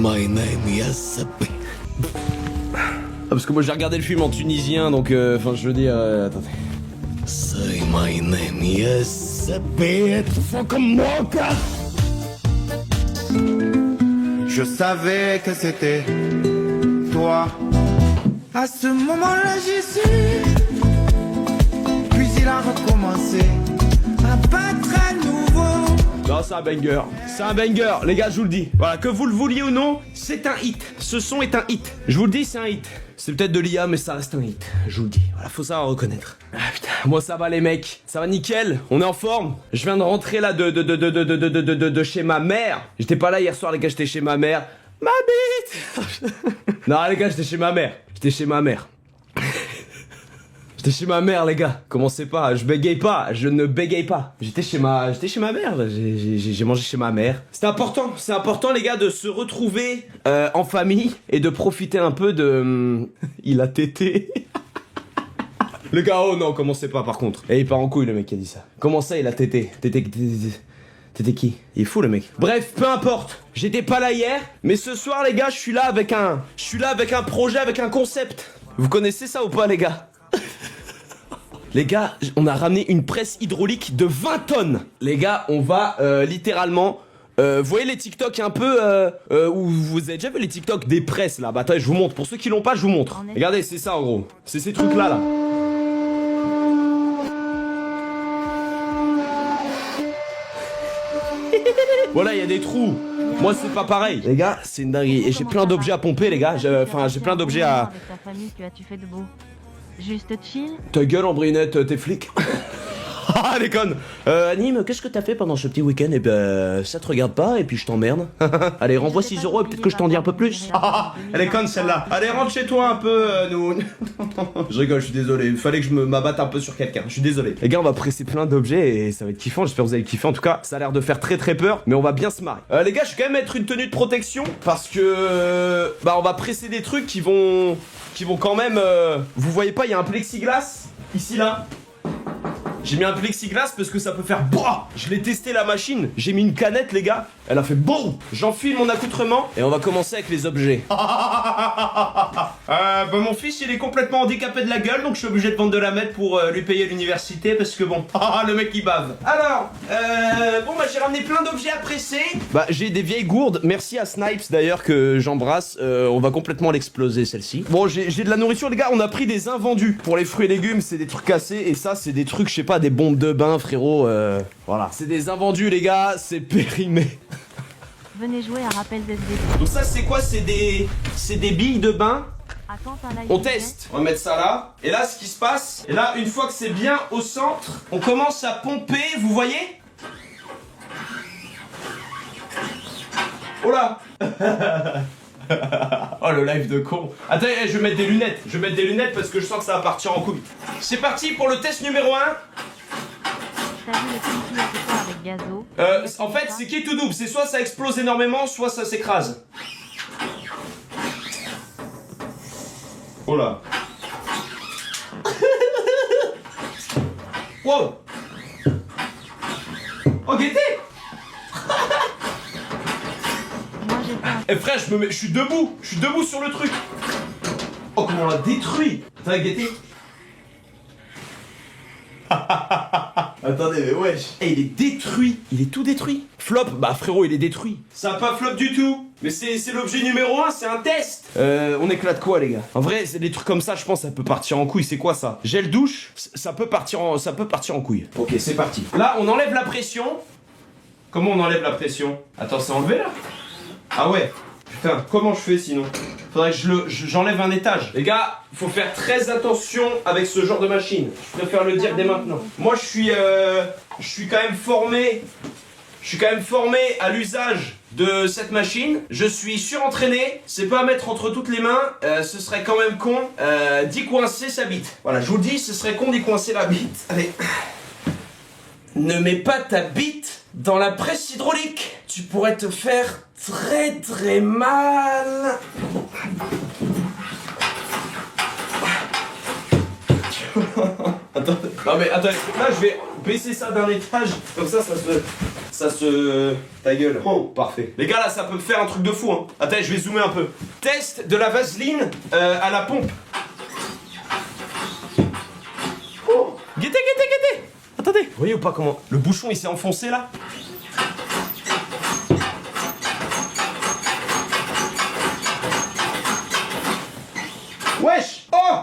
my name, yes. Parce que moi j'ai regardé le film en tunisien, donc enfin je veux dire, attendez. Say my name, yes, it fuck mocha. Je savais que c'était toi. À ce moment-là, j'y suis. Puis il a recommencé à battre à nouveau. Non, c'est un banger. C'est un banger, les gars, je vous le dis. Voilà, que vous le vouliez ou non, c'est un hit. Ce son est un hit. Je vous le dis, c'est un hit. C'est peut-être de l'IA, mais ça reste un hit. Je vous le dis. Voilà, faut savoir reconnaître. Ah putain, moi ça va les mecs. Ça va nickel. On est en forme. Je viens de rentrer là de chez ma mère. J'étais pas là hier soir, les gars, j'étais chez ma mère. Ma bite. Non, les gars, j'étais chez ma mère. J'étais chez ma mère. J'étais chez ma mère, les gars. Commencez pas, je bégaye pas, je ne bégaye pas. J'étais chez ma mère, j'ai mangé chez ma mère. C'est important les gars de se retrouver en famille et de profiter un peu de... Il a tété. Le gars, oh non, commencez pas par contre. Et il part en couille le mec qui a dit ça. Comment ça il a tété? T'étais qui? Il est fou le mec. Bref, peu importe. J'étais pas là hier, mais ce soir les gars, je suis là avec un projet, avec un concept. Vous connaissez ça ou pas les gars? Les gars, on a ramené une presse hydraulique de 20 tonnes. Les gars, on va littéralement... vous voyez les TikTok un peu... où vous avez déjà vu les TikTok des presses là? Bah attendez, je vous montre. Pour ceux qui l'ont pas, je vous montre. Regardez, c'est ça en gros. C'est ces trucs là. Voilà, il y a des trous. Moi, c'est pas pareil. Les gars, c'est une dinguerie. Et j'ai plein d'objets à pomper, les gars. Enfin, j'ai plein d'objets à... Avec ta famille, que as-tu fait de beau? Juste chill? Ta gueule, Ambrinette, t'es flic. Ah, les connes. Anime, qu'est-ce que t'as fait pendant ce petit week-end? Eh ben, ça te regarde pas et puis je t'emmerde. Allez, renvoie 6 euros et peut-être que je t'en dis un peu plus. Ah, elle est conne celle-là. Allez, rentre chez toi un peu, nous. Je rigole, je suis désolé. Il fallait que je m'abatte un peu sur quelqu'un. Je suis désolé. Les gars, on va presser plein d'objets et ça va être kiffant. J'espère que vous allez kiffer. En tout cas, ça a l'air de faire très très peur, mais on va bien se marrer. Les gars, je vais quand même mettre une tenue de protection parce que bah on va presser des trucs qui vont quand même. Vous voyez pas, il y a un plexiglas ici là. J'ai mis un plexiglas parce que ça peut faire boah. Je l'ai testé la machine, j'ai mis une canette les gars, elle a fait boum. J'enfile mon accoutrement et on va commencer avec les objets. Bah mon fils il est complètement handicapé de la gueule donc je suis obligé de vendre de la meth pour lui payer l'université parce que bon, le mec il bave. Alors, bon bah j'ai ramené plein d'objets à presser. Bah j'ai des vieilles gourdes, merci à Snipes d'ailleurs que j'embrasse, on va complètement l'exploser celle-ci. Bon j'ai de la nourriture les gars, on a pris des invendus. Pour les fruits et légumes c'est des trucs cassés et ça c'est des trucs je sais pas, des bombes de bain frérot, voilà. C'est des invendus les gars, c'est périmé. Venez jouer à rappel d'SD. Donc ça c'est quoi? C'est des billes de bain. À quand un live? On teste. On va mettre ça là. Et là ce qui se passe, et là une fois que c'est bien au centre, on commence à pomper, vous voyez? Oh là. Oh le live de con. Attends, je vais mettre des lunettes. Je vais mettre des lunettes parce que je sens que ça va partir en couille. C'est parti pour le test numéro 1. T'as vu le film qui a fait ça avec Gazo? En fait c'est qui tout double. C'est soit ça explose énormément, soit ça s'écrase. Oh là. Wow. Oh Gaieté. Moi j'ai fait un... Eh frère, je suis debout sur le truc. Oh comment on l'a détruit. Attends Gaieté. Attendez mais wesh. Eh il est détruit. Il est tout détruit. Flop, bah frérot il est détruit. Ça a pas flop du tout. Mais c'est l'objet numéro 1, c'est un test. On éclate quoi les gars? En vrai c'est des trucs comme ça je pense ça peut partir en couille. C'est quoi ça? Gel douche, ça peut partir en couille. Ok c'est parti. Là on enlève la pression. Comment on enlève la pression? Attends c'est enlevé là? Ah ouais. Putain comment je fais sinon? Faudrait que j'enlève un étage. Les gars, faut faire très attention avec ce genre de machine. Je préfère le dire dès maintenant. Moi je suis quand même formé. Je suis quand même formé à l'usage de cette machine. Je suis surentraîné. C'est pas à mettre entre toutes les mains. Ce serait quand même con d'y coincer sa bite. Voilà, je vous le dis, ce serait con d'y coincer la bite. Allez. Ne mets pas ta bite dans la presse hydraulique. Tu pourrais te faire très très mal. Attends, non mais attends, là je vais baisser ça d'un étage, comme ça ça se... Ta gueule. Oh, parfait. Les gars, là, ça peut me faire un truc de fou, hein. Attendez, je vais zoomer un peu. Test de la vaseline à la pompe. Oh, guettez. Attendez. Vous voyez ou pas comment... Le bouchon, il s'est enfoncé, là? Wesh! Oh!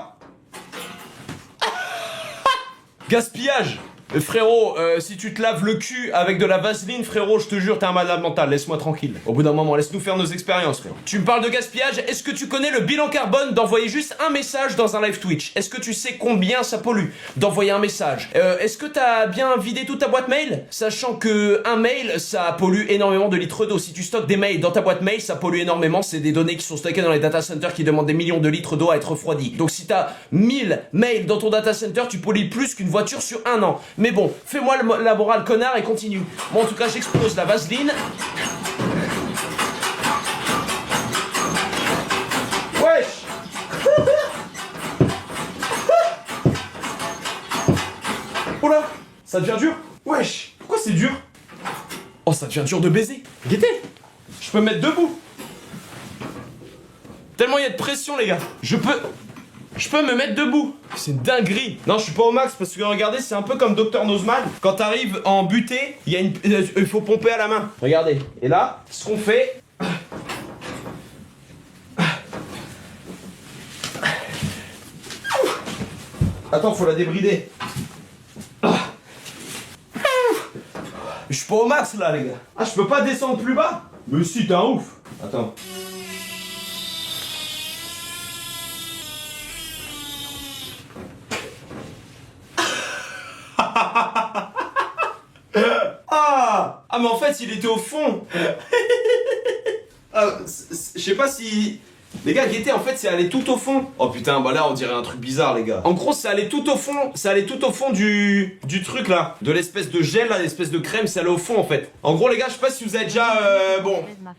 Gaspillage! Frérot, si tu te laves le cul avec de la vaseline, frérot, je te jure, t'es un malade mental, laisse-moi tranquille. Au bout d'un moment, laisse-nous faire nos expériences, frérot. Tu me parles de gaspillage, est-ce que tu connais le bilan carbone d'envoyer juste un message dans un live Twitch? Est-ce que tu sais combien ça pollue d'envoyer un message? Est-ce que t'as bien vidé toute ta boîte mail? Sachant que un mail, ça pollue énormément de litres d'eau. Si tu stockes des mails dans ta boîte mail, ça pollue énormément, c'est des données qui sont stockées dans les data centers qui demandent des millions de litres d'eau à être refroidies. Donc si t'as 1000 mails dans ton data center, tu pollues plus qu'une voiture sur un an. Mais bon, fais-moi la morale connard et continue. Bon, en tout cas, j'explose la vaseline. Wesh. Oula, ça devient dur. Wesh, pourquoi c'est dur? Oh, ça devient dur de baiser. Guettez, je peux me mettre debout. Tellement il y a de pression, les gars. Je peux me mettre debout. C'est une dinguerie. Non, je suis pas au max parce que regardez, c'est un peu comme Dr Nozman. Quand t'arrives en butée, il faut pomper à la main. Regardez. Et là, ce qu'on fait... Attends, faut la débrider. Je suis pas au max là, les gars. Ah, je peux pas descendre plus bas? Mais si, t'es un ouf. Attends. Ah mais en fait il était au fond. Je sais pas si... Les gars, guettez, en fait c'est allé tout au fond. Oh putain, bah là on dirait un truc bizarre, les gars. En gros c'est allé tout au fond. C'est allé tout au fond du truc là. De l'espèce de gel là, l'espèce de crème, c'est allé au fond en fait. En gros les gars, je sais pas si vous avez déjà...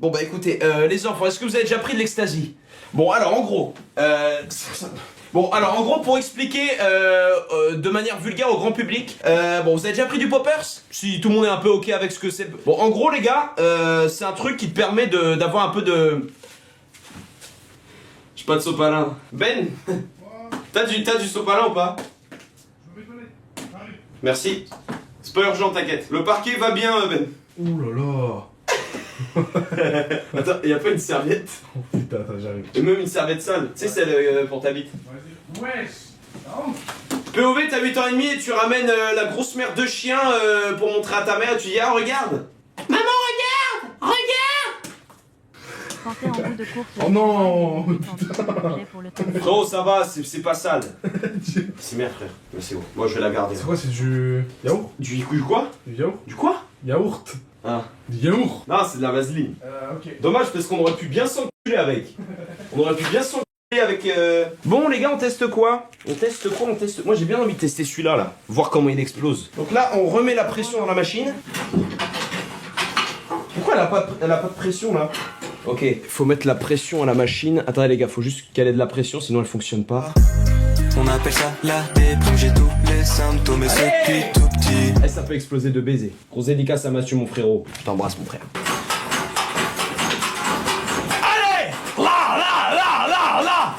Bon bah écoutez, les enfants, est-ce que vous avez déjà pris de l'ecstasy? Bon alors en gros... pour expliquer de manière vulgaire au grand public, bon, vous avez déjà pris du poppers? Si tout le monde est un peu ok avec ce que c'est. Bon, en gros, les gars, c'est un truc qui te permet d'avoir un peu de... J'ai pas de sopalin. Ben, t'as du sopalin ou pas? Merci. C'est pas urgent, t'inquiète. Le parquet va bien, Ben. Ouh là là. Attends, y'a pas une serviette? Oh putain, attends, j'arrive. Et même une serviette sale, tu sais, celle pour ta bite. Wesh. Non. POV, t'as 8 ans et demi et tu ramènes la grosse merde de chien pour montrer à ta mère et tu dis ah regarde. Maman regarde. Tenter en bout de course. Oh non. Pour le temps. Frérot ça va, c'est pas sale. C'est merde frère, mais c'est bon. Moi je vais la garder. C'est quoi, c'est du yaourt? Du quoi? Du yaourt? Du quoi? Yaourt. Ah. Du yaourt. Non, c'est de la vaseline. Ok. Dommage parce qu'on aurait pu bien s'enculer avec. On aurait pu bien s'enculer avec... Bon les gars, on teste quoi? On teste quoi? Moi j'ai bien envie de tester celui-là là. Voir comment il explose. Donc là, on remet la pression dans la machine. Pourquoi elle a pas de pression là? Ok, faut mettre la pression à la machine. Attendez les gars, faut juste qu'elle ait de la pression, sinon elle fonctionne pas. On appelle ça la déprime, j'ai tous les symptômes et c'est depuis tout petit. Eh, ça peut exploser de baiser. Gros dédicace à Mathieu mon frérot. Je t'embrasse mon frère. Allez! Là!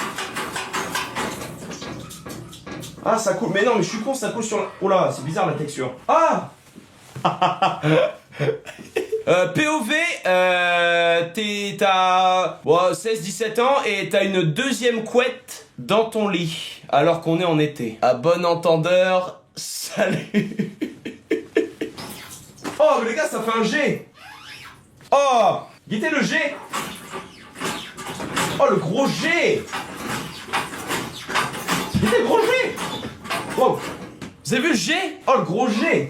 Ah ça coule, mais non mais je suis con, ça coule sur la... Oh là, c'est bizarre la texture. Ah! POV, t'as 16-17 ans et t'as une deuxième couette dans ton lit alors qu'on est en été. À bon entendeur, salut. Oh mais les gars, ça fait un G. Oh, guettez le G. Oh le gros G. Guettez le gros G. Wow. Vous avez vu le G? Oh le gros G.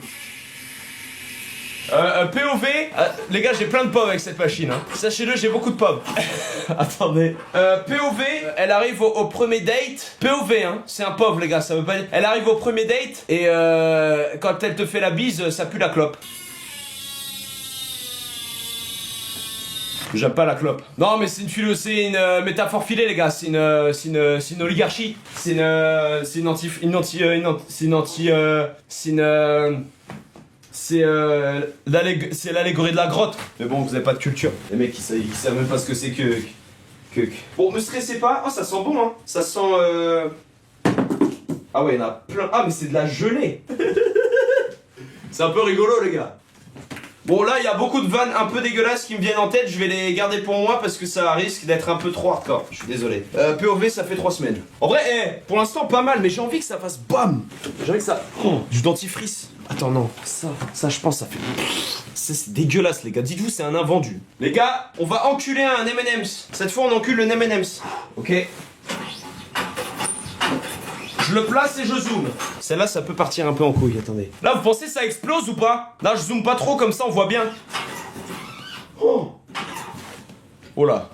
POV, les gars j'ai plein de POV avec cette machine hein. Sachez-le, j'ai beaucoup de POV. Attendez. POV, elle arrive au premier date. POV hein, c'est un POV les gars, ça veut pas dire. Elle arrive au premier date et quand elle te fait la bise, ça pue la clope. J'aime pas la clope. Non mais c'est une métaphore filée les gars, c'est une oligarchie. c'est l'allégorie de la grotte. Mais bon, vous avez pas de culture. Les mecs, ils savent même pas ce que c'est que... Bon, me stressez pas. Oh, ça sent bon, hein. Ça sent... Ah ouais, il y en a plein. Ah, mais c'est de la gelée. C'est un peu rigolo, les gars. Bon, là, il y a beaucoup de vannes un peu dégueulasses qui me viennent en tête. Je vais les garder pour moi parce que ça risque d'être un peu trop hardcore. Je suis désolé. POV, ça fait 3 semaines. En vrai, pour l'instant, pas mal, mais j'ai envie que ça fasse BAM. J'ai envie que ça... Oh, du dentifrice. Attends, non. Ça, je pense, ça fait... C'est dégueulasse, les gars. Dites-vous, c'est un invendu. Les gars, on va enculer un M&M's. Cette fois, on encule le M&M's. Ok. Je le place et je zoome. Celle-là, ça peut partir un peu en couille, attendez. Là, vous pensez que ça explose ou pas? Là, je zoome pas trop, comme ça, on voit bien. Oh, oh là.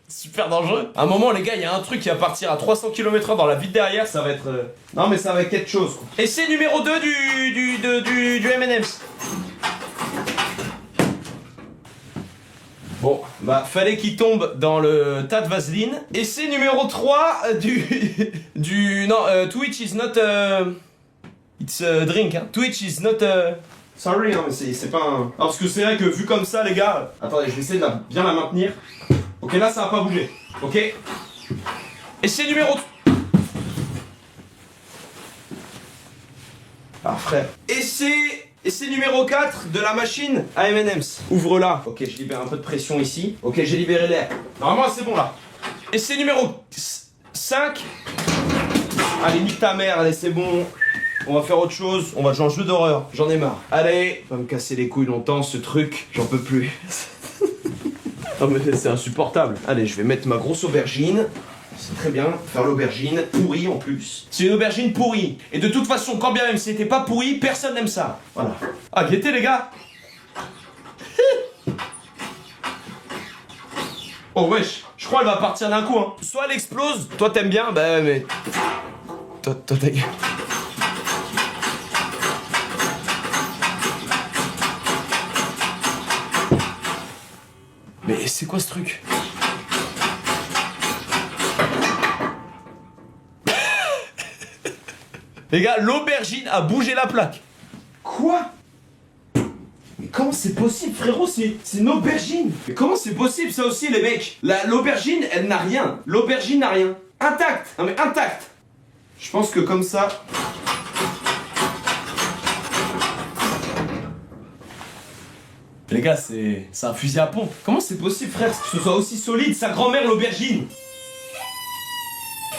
Super dangereux. À un moment, les gars, il y a un truc qui va partir à 300 km/h dans la ville derrière, ça va être... Non, mais ça va être quelque chose, quoi. Et c'est numéro 2 du M&M's. Bon, bah fallait qu'il tombe dans le tas de vaseline. Et c'est numéro 3 non, Twitch is not it's a drink, hein. Twitch is not sorry, hein, mais c'est pas un... Alors, parce que c'est vrai que vu comme ça, les gars... Attendez, je vais essayer de bien la maintenir. Ok, là, ça va pas bouger. Ok. Et c'est numéro... Ah, frère. Et c'est numéro 4 de la machine à M&M's. Ouvre-la. Ok, je libère un peu de pression ici. Ok, j'ai libéré l'air. Normalement, c'est bon, là. Et c'est numéro 5. Allez, nique ta mère, allez, c'est bon. On va faire autre chose. On va jouer un jeu d'horreur. J'en ai marre. Allez, va me casser les couilles longtemps, ce truc. J'en peux plus. Non, mais c'est insupportable. Allez, je vais mettre ma grosse aubergine. C'est très bien, faire l'aubergine pourrie en plus. C'est une aubergine pourrie. Et de toute façon, quand bien même c'était pas pourri, personne n'aime ça. Voilà. Ah, guettez les gars. Oh wesh, je crois qu'elle va partir d'un coup, hein. Soit elle explose, toi t'aimes bien, bah mais... Toi ta gueule. Mais c'est quoi ce truc? Les gars, l'aubergine a bougé la plaque. Quoi? Mais comment c'est possible, frérot? C'est une aubergine. Mais comment c'est possible, ça aussi, les mecs? L'aubergine, elle n'a rien. L'aubergine n'a rien. Intact. Non mais intact. Je pense que comme ça... Les gars, c'est un fusil à pompe. Comment c'est possible, frère, que ce soit aussi solide, sa grand-mère, l'aubergine?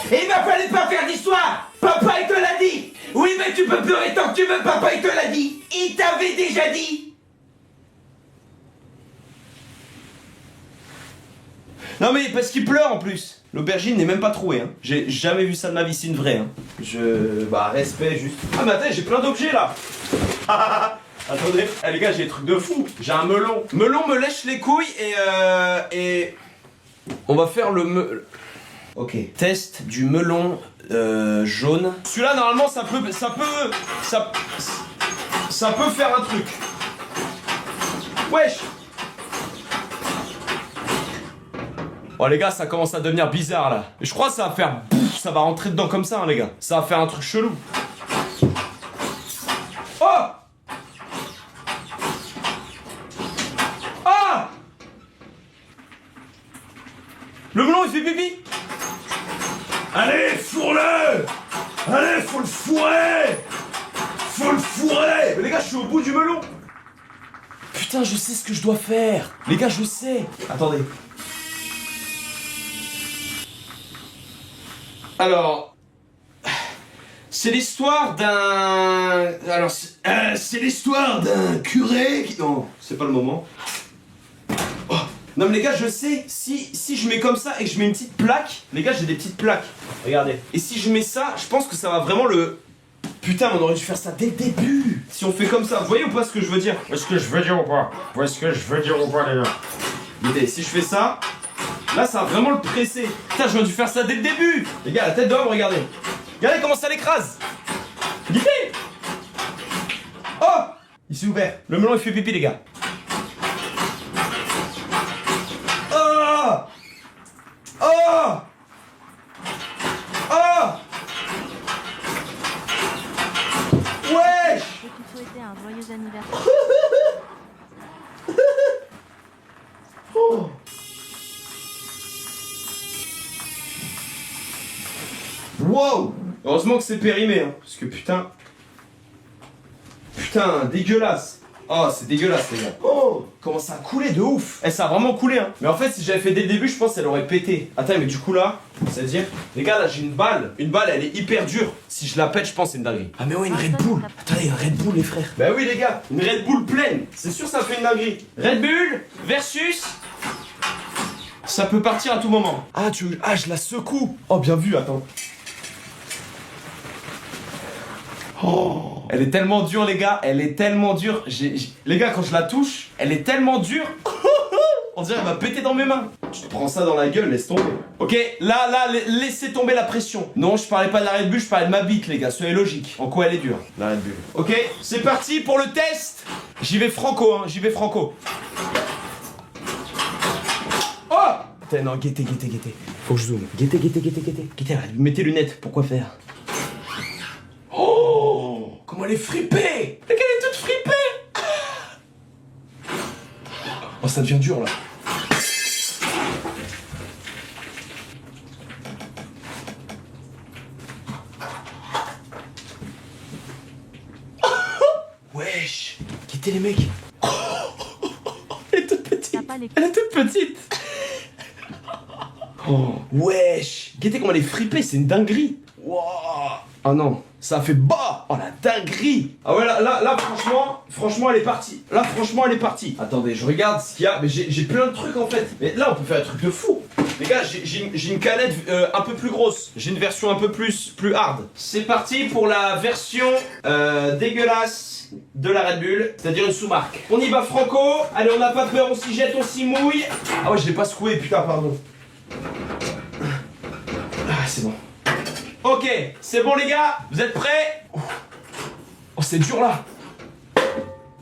Et il m'a fallu pas faire d'histoire. Papa, il te l'a dit. Oui, mais tu peux pleurer tant que tu veux, papa, il te l'a dit. Il t'avait déjà dit. Non mais parce qu'il pleure en plus. L'aubergine n'est même pas trouée, hein. J'ai jamais vu ça de ma vie, c'est une vraie, hein. Bah, respect juste. Ah mais attends, j'ai plein d'objets là. Attendez. Eh les gars, j'ai des trucs de fou. J'ai un melon. Melon me lèche les couilles et... On va faire le Ok. Test du melon jaune. Celui-là, normalement, ça peut faire un truc. Wesh. Oh les gars, ça commence à devenir bizarre là. Je crois que ça va faire... Ça va rentrer dedans comme ça, hein, les gars. Ça va faire un truc chelou. Oh. Ah. Le melon, il fait pipi. Allez, fourre-le! Allez, faut le fourrer! Faut le fourrer! Mais les gars, je suis au bout du melon. Putain, je sais ce que je dois faire. Les gars, je sais. Attendez. Alors... C'est l'histoire d'un... Alors, c'est l'histoire d'un curé qui... Non, c'est pas le moment. Oh. Non mais les gars, je sais, si je mets comme ça et que je mets une petite plaque... Les gars, j'ai des petites plaques. Regardez. Et si je mets ça, je pense que ça va vraiment le... Putain, mais on aurait dû faire ça dès le début. Si on fait comme ça, vous voyez ou pas ce que je veux dire? Est-ce que je veux dire ou pas? Est-ce que je veux dire ou pas, les gars? Regardez, si je fais ça... Là, ça va vraiment le presser. Putain, j'aurais dû faire ça dès le début. Les gars, la tête d'homme, regardez. Regardez comment ça l'écrase. Regardez. Oh, il s'est ouvert. Le melon, il fait pipi, les gars. Oh. Oh. Oh. Wow. Heureusement que c'est périmé, hein, parce que putain... Putain, dégueulasse. Oh, c'est dégueulasse, les gars. Oh, comment ça a coulé de ouf. Eh, ça a vraiment coulé, hein. Mais en fait, si j'avais fait dès le début, je pense qu'elle aurait pété. Attends, mais du coup, là, c'est-à-dire... Les gars, là, j'ai une balle. Une balle, elle est hyper dure. Si je la pète, je pense que c'est une dinguerie. Ah, mais ouais, une Red Bull. Attendez, une Red Bull, les frères. Bah oui, les gars, une Red Bull pleine. C'est sûr, ça fait une dinguerie. Red Bull versus... Ça peut partir à tout moment. Ah, je la secoue. Oh, bien vu, attends. Oh, elle est tellement dure, les gars. Elle est tellement dure. Les gars, quand je la touche, elle est tellement dure. On dirait qu'elle va péter dans mes mains. Je te prends ça dans la gueule, laisse tomber. Ok, là, laissez tomber la pression. Non, je parlais pas de la Red Bull, je parlais de ma bite, les gars. Soyez logique. En quoi elle est dure, la Red Bull. Ok, c'est parti pour le test. J'y vais franco, hein. J'y vais franco. Oh putain, non, guettez. Faut que je zoome. Guettez. Guettez, mettez lunettes. Pourquoi faire? Oh, comment elle est fripée! Elle est toute fripée! Oh, ça devient dur là. Wesh! Quittez les mecs! Elle est toute petite! Elle est toute petite! Oh, wesh! Guettez comment elle est fripée, c'est une dinguerie! Wow. Oh non, ça fait bas. Oh la dinguerie. Ah ouais, là franchement elle est partie. Là franchement elle est partie. Attendez, je regarde ce qu'il y a. Mais j'ai plein de trucs en fait. Mais là on peut faire un truc de fou. Les gars, j'ai une canette un peu plus grosse. J'ai une version un peu plus hard. C'est parti pour la version dégueulasse de la Red Bull, c'est-à-dire une sous-marque. On y va franco. Allez, on n'a pas peur, on s'y jette, on s'y mouille. Ah ouais, je l'ai pas secoué, putain, pardon. Ah, c'est bon. Ok, c'est bon les gars, vous êtes prêts? Oh, c'est dur là.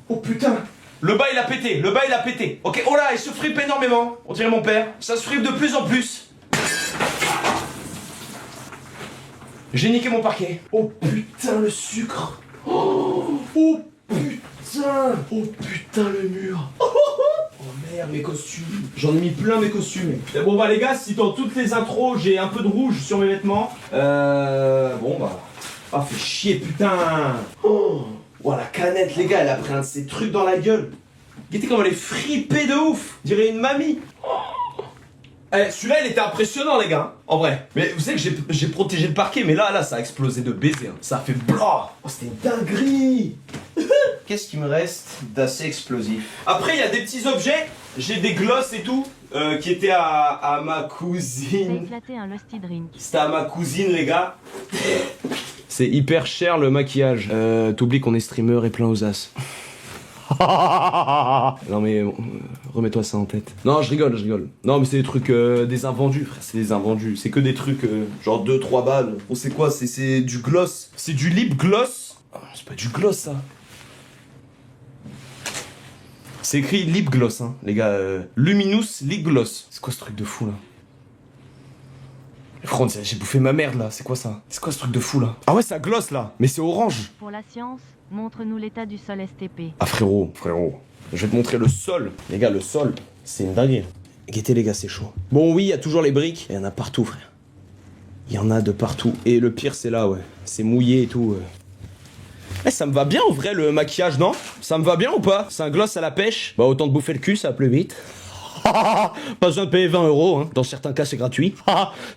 Oh putain. Le bas il a pété, Ok, oh là, il se fripe énormément. On dirait mon père. Ça se fripe de plus en plus. J'ai niqué mon parquet. Oh putain, le sucre. Oh putain. Oh putain, le mur. Oh merde, mes costumes. J'en ai mis plein mes costumes. Bon bah les gars, si dans toutes les intros j'ai un peu de rouge sur mes vêtements, bon bah... Ah, fait chier, putain. Oh, la canette, les gars, elle a pris un de ces trucs dans la gueule. Regardez comme elle est fripée de ouf. On dirait une mamie. Eh, celui-là, il était impressionnant, les gars, en vrai. Mais vous savez que j'ai protégé le parquet, mais là, ça a explosé de baiser. Hein. Ça a fait blah. Oh, c'était une dinguerie. Qu'est-ce qui me reste d'assez explosif? Après, il y a des petits objets. J'ai des glosses et tout, qui étaient à ma cousine. T'as éclaté un Lusty Drink. C'était à ma cousine, les gars. C'est hyper cher, le maquillage. T'oublies qu'on est streamer et plein aux as. Non mais remets-toi ça en tête. Non, je rigole. Non mais c'est des trucs des invendus, frère, c'est des invendus. C'est que des trucs genre 2-3 balles. On sait quoi, c'est du gloss. C'est du lip gloss. Oh, c'est pas du gloss ça. C'est écrit lip gloss hein, les gars. Luminous lip gloss. C'est quoi ce truc de fou là? Front, j'ai bouffé ma merde là, c'est quoi ça? C'est quoi ce truc de fou là? Ah ouais, ça gloss là, mais c'est orange. Pour la science, montre-nous l'état du sol STP. Ah frérot, je vais te montrer le sol. Les gars, le sol, c'est une dinguerie. Guettez les gars, c'est chaud. Bon oui, il y a toujours les briques, il y en a partout frère. Il y en a de partout. Et le pire c'est là, ouais. C'est mouillé et tout. Eh, ça me va bien en vrai le maquillage, non? Ça me va bien ou pas? C'est un gloss à la pêche. Bah autant de bouffer le cul, ça va plus vite. Pas besoin de payer 20 €, hein. Dans certains cas c'est gratuit.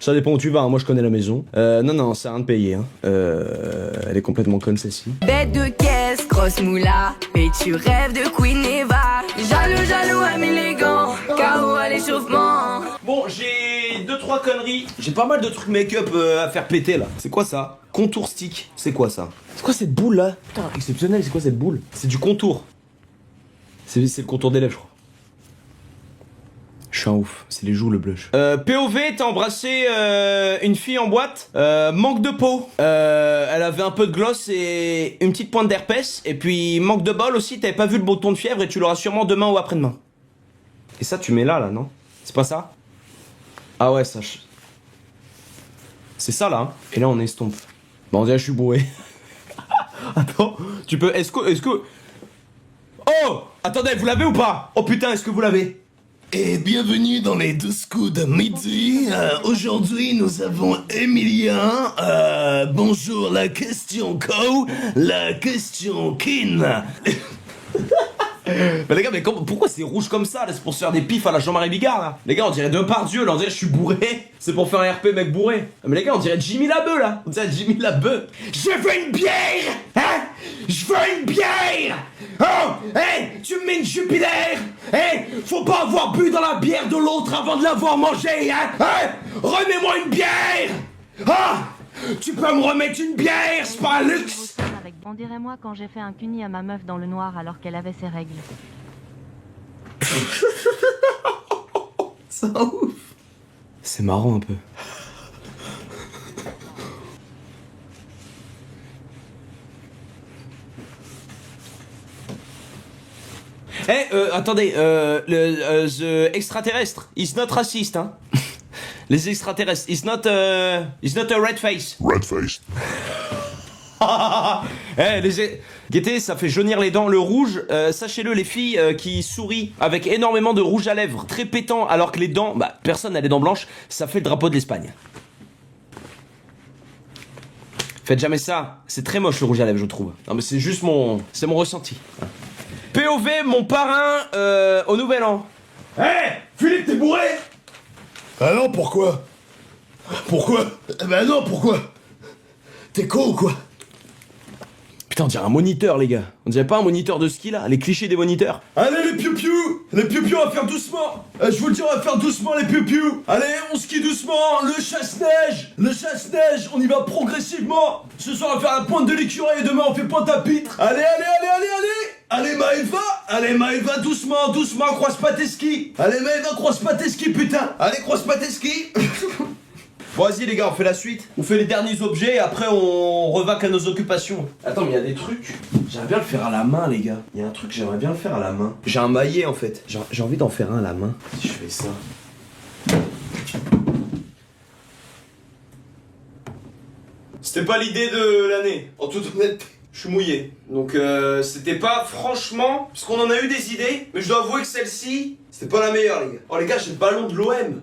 Ça dépend où tu vas, hein. Moi je connais la maison. Non, c'est rien de payer. Hein. Elle est complètement conne celle-ci. Bête de caisse, grosse moula, et tu rêves de Queen Eva. Jaloux, à élégant, KO à l'échauffement. Bon, j'ai 2-3 conneries. J'ai pas mal de trucs make-up à faire péter là. C'est quoi ça? Contour stick. C'est quoi ça? C'est quoi cette boule là? Putain, exceptionnel, c'est quoi cette boule? C'est du contour. C'est le contour des lèvres, je crois. Je suis un ouf, c'est les joues le blush. POV, t'as embrassé une fille en boîte, manque de peau. Elle avait un peu de gloss et une petite pointe d'herpès. Et puis manque de bol aussi, t'avais pas vu le bouton de fièvre et tu l'auras sûrement demain ou après-demain. Et ça tu mets là non? C'est pas ça? Ah ouais, ça... C'est ça là, hein. Et là on estompe. Bah on dirait que je suis bourré. Attends, tu peux... Est-ce que... Oh! Attendez, vous l'avez ou pas? Oh putain, est-ce que vous l'avez? Et bienvenue dans les 12 coups de midi. Aujourd'hui, nous avons Emilien. Bonjour, la question Co, la question Kin. Mais les gars, pourquoi c'est rouge comme ça là? C'est pour se faire des pifs à la Jean-Marie Bigard là. Les gars, on dirait Depardieu là, on dirait je suis bourré. C'est pour faire un RP mec bourré. Mais les gars, on dirait Jimmy Labeu là. On dirait Jimmy Labeu. Je veux une bière. Hein? Je veux une bière. Oh, hey, tu me mets une Jupiler. Hey, faut pas avoir bu dans la bière de l'autre avant de l'avoir mangé, hein? Hein? Remets-moi une bière. Ah, tu peux me remettre une bière, c'est pas un luxe. On dirait moi quand j'ai fait un cuni à ma meuf dans le noir alors qu'elle avait ses règles. C'est ouf. C'est marrant un peu. Attendez, the extraterrestre is not racist, hein. Les extraterrestres, is not a red face. Red face. Guettez, ça fait jaunir les dents. Le rouge, sachez-le, les filles qui sourient avec énormément de rouge à lèvres, très pétant, alors que les dents, personne n'a les dents blanches, ça fait le drapeau de l'Espagne. Faites jamais ça, c'est très moche le rouge à lèvres, je trouve. Non mais c'est juste c'est mon ressenti. POV, mon parrain au nouvel an. Philippe, t'es bourré? Ah non, pourquoi? Pourquoi? Ben non, pourquoi? T'es con ou quoi? Putain, on dirait un moniteur, les gars. On dirait pas un moniteur de ski, là? Les clichés des moniteurs. Allez, les piou-piou! Les piou-piou, on va faire doucement! Je vous le dis, on va faire doucement, les piou-piou! Allez, on skie doucement! Le chasse-neige! Le chasse-neige, on y va progressivement! Ce soir, on va faire la pointe de l'écureuil et demain, on fait pointe à pitre! Allez, allez, allez, allez, allez! Allez, Maëva! Allez, Maëva, doucement, doucement, croise pas tes skis! Allez, Maëva, croise pas tes skis, putain! Allez, croise pas tes skis! Bon, vas-y les gars, on fait la suite. On fait les derniers objets et après on revaque à nos occupations. Attends, mais il y a des trucs. J'aimerais bien le faire à la main, les gars. Il y a un truc, j'aimerais bien le faire à la main. J'ai un maillet en fait. J'ai envie d'en faire un à la main. Si je fais ça. C'était pas l'idée de l'année. En toute honnêteté, je suis mouillé. Donc c'était pas franchement. Parce qu'on en a eu des idées. Mais je dois avouer que celle-ci, c'était pas la meilleure, les gars. Oh les gars, j'ai le ballon de l'OM.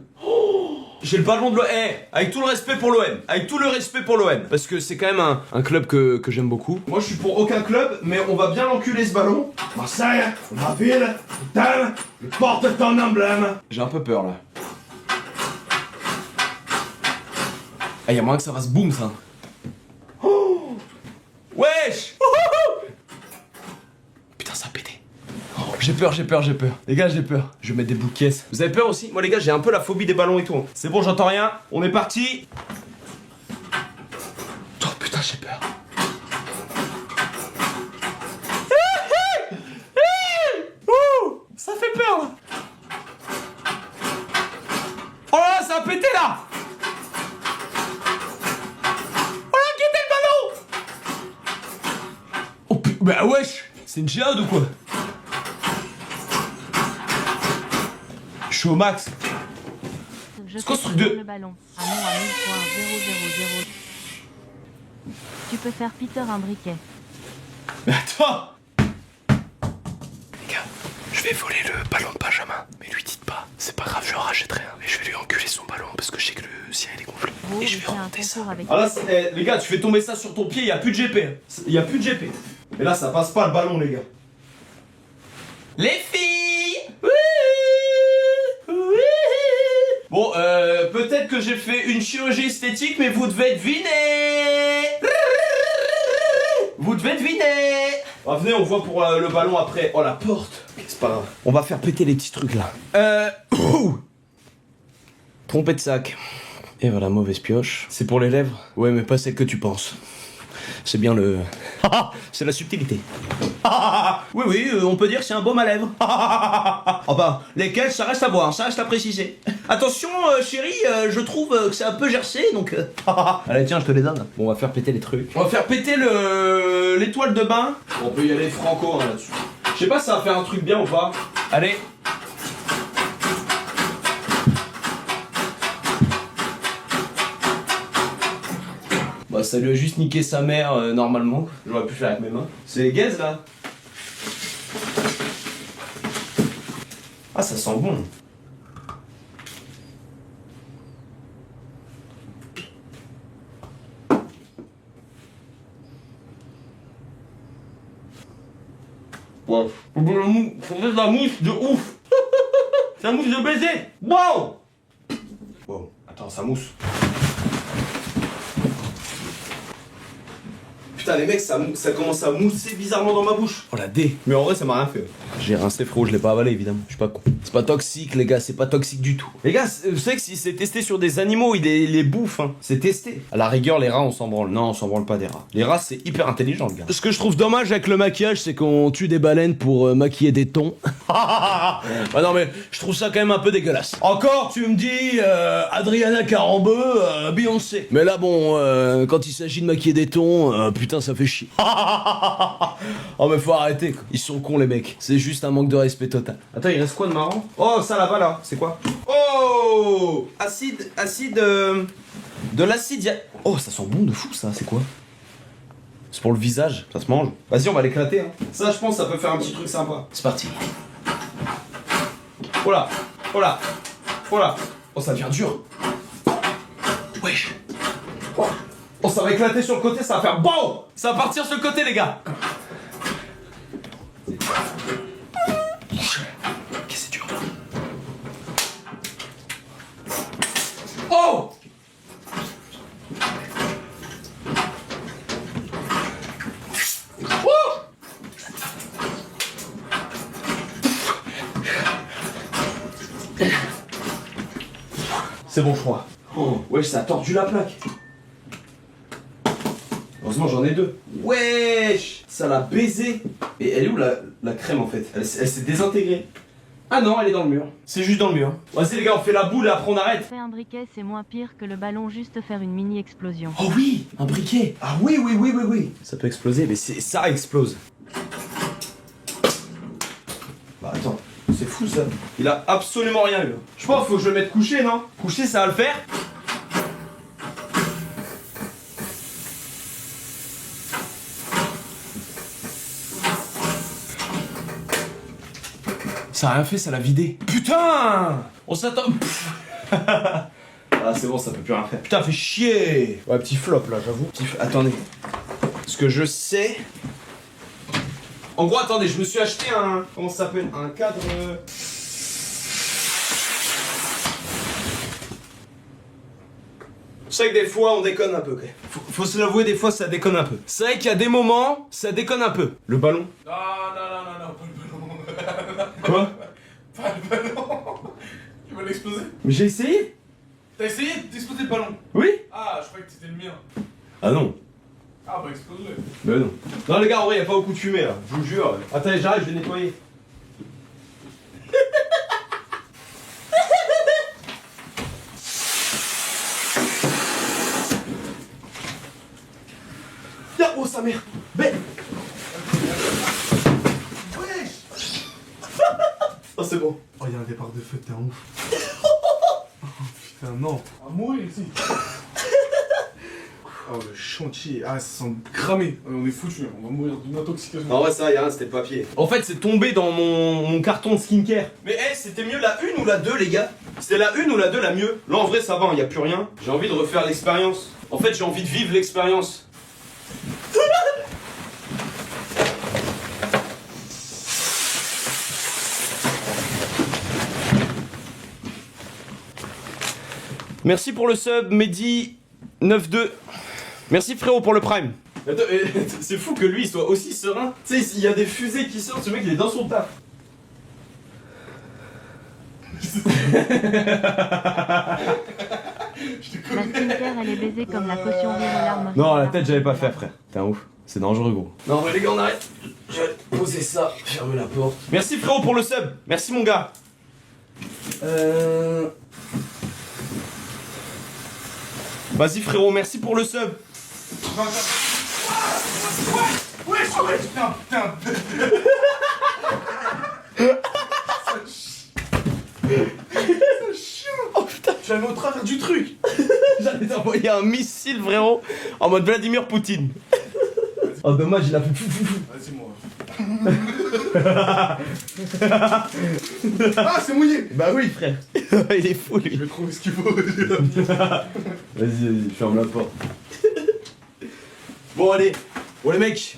J'ai le ballon de l'OM. Avec tout le respect pour l'OM. Avec tout le respect pour l'OM. Parce que c'est quand même un club que j'aime beaucoup. Moi je suis pour aucun club, mais on va bien l'enculer ce ballon. Marseille, ma ville, putain, porte ton emblème. J'ai un peu peur là. Ah, y'a moyen que ça fasse boum ça. Oh wesh. Putain, ça a pété. J'ai peur. Les gars, j'ai peur. Je vais mettre des bouts de caisse. Vous avez peur aussi? Moi les gars, j'ai un peu la phobie des ballons et tout. C'est bon, j'entends rien. On est parti. Oh putain, j'ai peur. Ça fait peur là. Oh là là, ça a pété là. Oh là, quittez le ballon. Oh putain, bah wesh. C'est une djihad ou quoi? Je suis au max. Je C'est quoi ce fais truc de... le ballon. Ah non, à 1000.000. Tu peux faire Peter un briquet. Mais attends. Les gars, je vais voler le ballon de Benjamin. Mais lui dites pas, c'est pas grave, je rachèterai un. Mais je vais lui enculer son ballon parce que je sais que le sien il est gonflé. Oh, et je vais un remonter ça. avec... Ah là, les gars, tu fais tomber ça sur ton pied, il y a plus de GP. Il y a plus de GP. Mais là, ça passe pas le ballon, les gars. Les filles. Oui. Bon, peut-être que j'ai fait une chirurgie esthétique, mais vous devez deviner. Vous devez deviner. Ah, venez, on voit pour le ballon après. Oh, la porte. C'est pas grave. On va faire péter les petits trucs là. Trompé de sac. Et voilà, mauvaise pioche. C'est pour les lèvres? Ouais, mais pas celle que tu penses. C'est bien le... c'est la subtilité. Oui, on peut dire que c'est un baume à lèvres. Enfin, lesquels, ça reste à voir, ça reste à préciser. Attention, chérie, je trouve que c'est un peu gercé, donc... Allez, tiens, je te les donne. Bon, on va faire péter les trucs. On va faire péter l'étoile de bain. On peut y aller franco hein, là-dessus. Je sais pas si ça va faire un truc bien ou pas. Allez. Bah, ça lui a juste niqué sa mère normalement. J'aurais pu faire avec mes mains. C'est les gaz là. Ah, ça sent bon. Ouais. Ça fait de la mousse de ouf. C'est la mousse de baiser. Wow. Wow. Attends, ça mousse. Putain, les mecs, ça commence à mousser bizarrement dans ma bouche. Oh la D. Mais en vrai, ça m'a rien fait. J'ai rincé, frérot, je l'ai pas avalé, évidemment. Je suis pas con. C'est pas toxique, les gars, c'est pas toxique du tout. Les gars, vous savez que si c'est testé sur des animaux, ils les bouffent, hein. C'est testé. À la rigueur, les rats, on s'en branle. Non, on s'en branle pas des rats. Les rats, c'est hyper intelligent, le gars. Ce que je trouve dommage avec le maquillage, c'est qu'on tue des baleines pour maquiller des thons. Ah non, mais je trouve ça quand même un peu dégueulasse. Encore, tu me dis, Adriana Carambeu, Beyoncé. Mais là, bon, quand il s'agit de maquiller des thons, putain, ça fait chier. Oh, mais faut arrêter, quoi. Ils sont cons, les mecs. C'est juste un manque de respect total. Attends, il reste quoi de marrant? Oh, ça là-bas, là. C'est quoi? Oh, de l'acide. Oh, ça sent bon de fou, ça. C'est quoi? C'est pour le visage. Ça se mange. Vas-y, on va l'éclater, hein. Ça, je pense, ça peut faire un petit truc sympa. C'est parti. Oh là. Oh là. Oh là. Oh, ça devient dur. Wesh. Oh, ça va éclater sur le côté, ça va faire BOUM! Ça va partir sur le côté, les gars! Ok, c'est dur. Oh! C'est bon, je crois. Oh, wesh, ça a tordu la plaque. Heureusement j'en ai deux. Wesh, ça l'a baisé. Et elle est où la crème en fait? Elle s'est désintégrée. Ah non, elle est dans le mur. C'est juste dans le mur. Vas-y les gars, on fait la boule et après on arrête. Faire un briquet, c'est moins pire que le ballon, juste faire une mini-explosion. Oh oui, un briquet. Ah oui. Ça peut exploser, mais ça explose. Bah attends, c'est fou ça. Il a absolument rien eu. Je pense qu'il faut que je le mette couché, non? Couché, ça va le faire? Ça a rien fait, ça l'a vidé. Putain! On s'attend... Ah c'est bon, ça peut plus rien faire. Putain, fait chier! Ouais, petit flop là, j'avoue. Attendez. Ce que je sais... En gros, attendez, je me suis acheté un... Comment ça s'appelle? Un cadre... Je sais que des fois, on déconne un peu, quoi. Faut se l'avouer, des fois, ça déconne un peu. C'est vrai qu'il y a des moments, ça déconne un peu. Le ballon? Non, pas le ballon. Quoi? Pas le ballon. Tu vas l'exploser? Mais j'ai essayé. T'as essayé d'exploser le ballon? Oui? Ah, je croyais que c'était le mien. Ah non. Ah bah explose-le. Mais non. Non les gars, en vrai, y'a pas beaucoup de fumée là, je vous jure. Attendez, j'arrive, je vais nettoyer. Oh sa mère. Mais... Wesh. Oh c'est bon. Oh, y'a un départ de feu, t'es un ouf. Oh putain, non. On va mourir ici. Oh le chantier, ah ça sent cramé. On est foutu, on va mourir d'une intoxication. Ah ouais, ça y'a rien, c'était le papier. En fait, c'est tombé dans mon carton de skincare. Mais c'était mieux la 1 ou la 2 les gars? C'était la 1 ou la 2 la mieux? Là en vrai ça va, y a plus rien. J'ai envie de refaire l'expérience. En fait, j'ai envie de vivre l'expérience. Merci pour le sub, Mehdi92. Merci frérot pour le prime. Attends, c'est fou que lui il soit aussi serein. Tu sais, il y a des fusées qui sortent, ce mec il est dans son taf. La skincare, elle est baisée comme la potion rire aux larmes. Non, la tête j'avais pas fait frère. T'es un ouf. C'est dangereux gros. Non mais les gars on arrête. Je vais poser ça, fermer la porte. Merci frérot pour le sub. Merci mon gars. Vas-y frérot, merci pour le sub. Ouais, putain. Oh putain, J'allais au travers du truc. j'allais t'envoyer un missile frérot en mode Vladimir Poutine. Oh dommage, il a fait fou. Vas-y moi. Ah c'est mouillé. Bah oui frère. Il est fou Je lui. vais trouver ce qu'il faut. Vas-y, ferme la porte. Bon allez, Bon les mecs,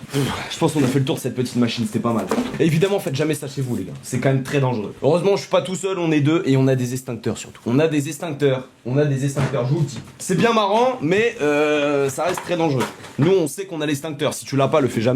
je pense qu'on a fait le tour de cette petite machine, c'était pas mal. Et évidemment, faites jamais ça chez vous les gars, c'est quand même très dangereux. Heureusement, je suis pas tout seul, on est deux et on a des extincteurs surtout. On a des extincteurs, je vous le dis. C'est bien marrant, mais ça reste très dangereux. Nous, on sait qu'on a l'extincteur, si tu l'as pas, le fais jamais.